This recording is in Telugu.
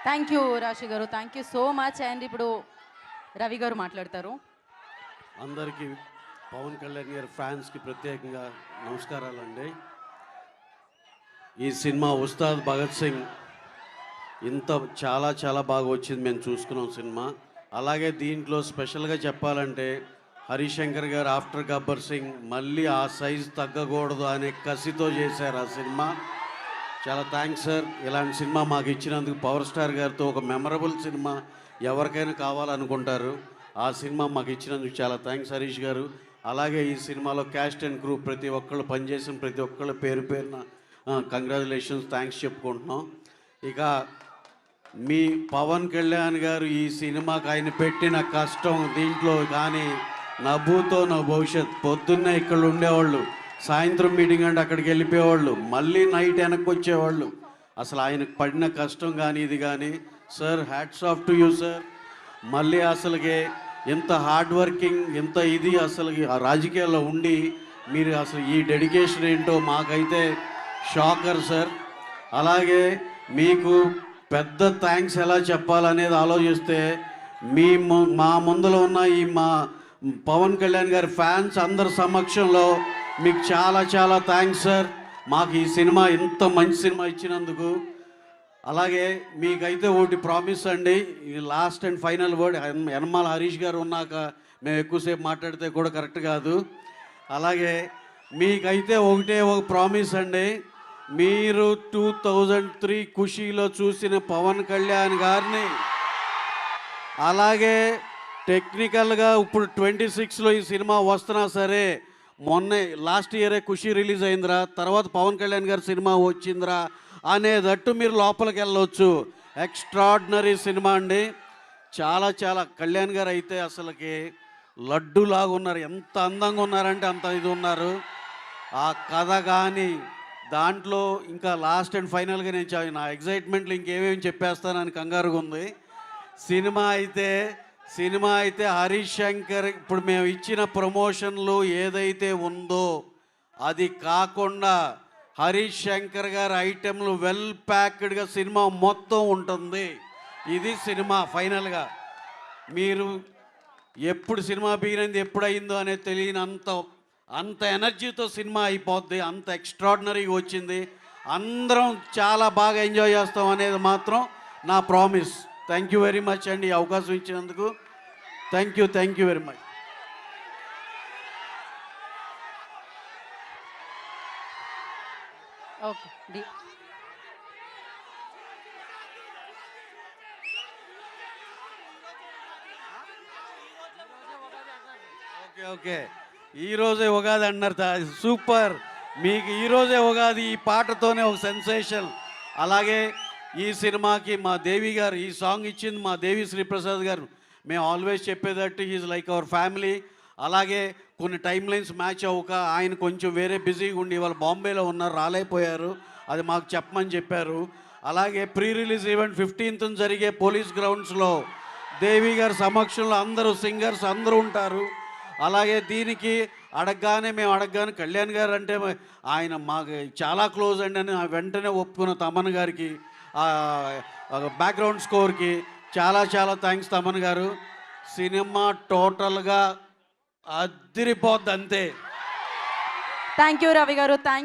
థ్యాంక్ యూ రాశి గారు, thank you so much. And ఇప్పుడు రవి గారు మాట్లాడతారు. అందరికీ పవన్ కళ్యాణ్ గారి ఫ్యాన్స్కి ప్రత్యేకంగా నమస్కారాలండి. ఈ సినిమా ఉస్తాద్ భగత్ సింగ్ ఇంత చాలా చాలా బాగా వచ్చింది, మేము చూసుకున్నాం సినిమా. అలాగే దీంట్లో స్పెషల్గా చెప్పాలంటే హరిశంకర్ గారు ఆఫ్టర్ గబ్బర్ సింగ్ మళ్ళీ ఆ సైజు తగ్గకూడదు అనే కసితో చేశారు ఆ సినిమా. చాలా థ్యాంక్స్ సార్, ఇలాంటి సినిమా మాకు ఇచ్చినందుకు. పవర్ స్టార్ గారితో ఒక మెమరబుల్ సినిమా ఎవరికైనా కావాలనుకుంటారు, ఆ సినిమా మాకు ఇచ్చినందుకు చాలా థ్యాంక్స్ హరీష్ గారు. అలాగే ఈ సినిమాలో క్యాస్ట్ అండ్ క్రూ ప్రతి ఒక్కళ్ళు పనిచేసిన ప్రతి ఒక్కళ్ళు పేరు పేరున కంగ్రాచులేషన్స్, థ్యాంక్స్ చెప్పుకుంటున్నాం. ఇక మీ పవన్ కళ్యాణ్ గారు ఈ సినిమాకి ఆయన పెట్టిన కష్టం దీంట్లో కానీ నవ్వుతో నా భవిష్యత్. పొద్దున్నే ఇక్కడ ఉండేవాళ్ళు, సాయంత్రం మీటింగ్ అంటే అక్కడికి వెళ్ళిపోయేవాళ్ళు, మళ్ళీ నైట్ వెనక్కి వచ్చేవాళ్ళు. అసలు ఆయనకు పడిన కష్టం కానీ ఇది కానీ sir, hats off to you sir. మళ్ళీ అసలుకి ఎంత హార్డ్ వర్కింగ్, ఎంత ఇది అసలు ఆ రాజకీయాల్లో ఉండి మీరు అసలు ఈ డెడికేషన్ ఏంటో మాకైతే షాకర్ సార్. అలాగే మీకు పెద్ద థ్యాంక్స్ ఎలా చెప్పాలనేది ఆలోచిస్తే మా ముందులో ఉన్న ఈ మా పవన్ కళ్యాణ్ గారి ఫ్యాన్స్ అందరి సమక్షంలో మీకు చాలా చాలా థ్యాంక్స్ సార్, మాకు ఈ సినిమా ఇంత మంచి సినిమా ఇచ్చినందుకు. అలాగే మీకైతే ఒకటి ప్రామిస్ అండి, ఈ last and final word. Yanamala Harish garu ఉన్నాక మేము ఎక్కువసేపు మాట్లాడితే కూడా కరెక్ట్ కాదు. అలాగే మీకైతే ఒకటే ఒక ప్రామిస్ అండి, మీరు 2003 ఖుషీలో చూసిన పవన్ కళ్యాణ్ గారిని అలాగే టెక్నికల్గా ఇప్పుడు 26లో ఈ సినిమా వస్తున్నా సరే, మొన్నే లాస్ట్ ఇయరే ఖుషి రిలీజ్ అయిందిరా, తర్వాత పవన్ కళ్యాణ్ గారి సినిమా వచ్చిందిరా అనేటట్టు మీరు లోపలికి వెళ్ళవచ్చు. ఎక్స్ట్రాడినరీ సినిమా అండి. చాలా చాలా కళ్యాణ్ గారు అయితే అసలుకి లడ్డులాగా ఉన్నారు, ఎంత అందంగా ఉన్నారంటే అంత ఇది ఉన్నారు. ఆ కథ కానీ దాంట్లో ఇంకా లాస్ట్ అండ్ ఫైనల్గా నేను నా ఎగ్జైట్మెంట్లో ఇంకేమేమి చెప్పేస్తానని కంగారుగా ఉంది. సినిమా అయితే హరీష్ శంకర్ ఇప్పుడు మేము ఇచ్చిన ప్రమోషన్లు ఏదైతే ఉందో అది కాకుండా హరీష్ శంకర్ గారి ఐటెంలు వెల్ ప్యాక్డ్గా సినిమా మొత్తం ఉంటుంది. ఇది సినిమా ఫైనల్గా. మీరు ఎప్పుడు సినిమా బిగినది ఎప్పుడయిందో అనేది అంత ఎనర్జీతో సినిమా అయిపోద్ది, అంత ఎక్స్ట్రాడినరీగా వచ్చింది. అందరం చాలా బాగా ఎంజాయ్ చేస్తాం అనేది మాత్రం నా promise. Thank you very much అండి, ఈ అవకాశం ఇచ్చినందుకు. Thank you very much. Okay ఈరోజే ఉగాది అన్నారు, సూపర్. మీకు ఈరోజే ఉగాది, ఈ పాటతోనే ఒక సెన్సేషన్. అలాగే ఈ సినిమాకి మా దేవి గారు ఈ సాంగ్ ఇచ్చింది మా దేవి శ్రీప్రసాద్ గారు. మేము ఆల్వేస్ చెప్పేటట్టు ఈజ్ లైక్ అవర్ ఫ్యామిలీ. అలాగే కొన్ని టైం లైన్స్ మ్యాచ్ అవ్వక ఆయన కొంచెం వేరే బిజీగా ఉండి వాళ్ళు బాంబేలో ఉన్నారు, రాలేకపోయారు, అది మాకు చెప్పమని చెప్పారు. అలాగే ప్రీ రిలీజ్ ఈవెంట్ 15th జరిగే పోలీస్ గ్రౌండ్స్లో దేవి గారి సమక్షంలో అందరూ సింగర్స్ అందరూ ఉంటారు. అలాగే దీనికి మేము అడగగానే కళ్యాణ్ గారు అంటే ఆయన మాకు చాలా క్లోజ్ అండి అని వెంటనే ఒప్పుకున్న తమన్ గారికి, బ్యాక్గ్రౌండ్ స్కోర్కి చాలా చాలా థ్యాంక్స్ తమన్ గారు. సినిమా టోటల్గా అదిరిపోద్ది అంతే. థ్యాంక్ యూ రవి గారు, థ్యాంక్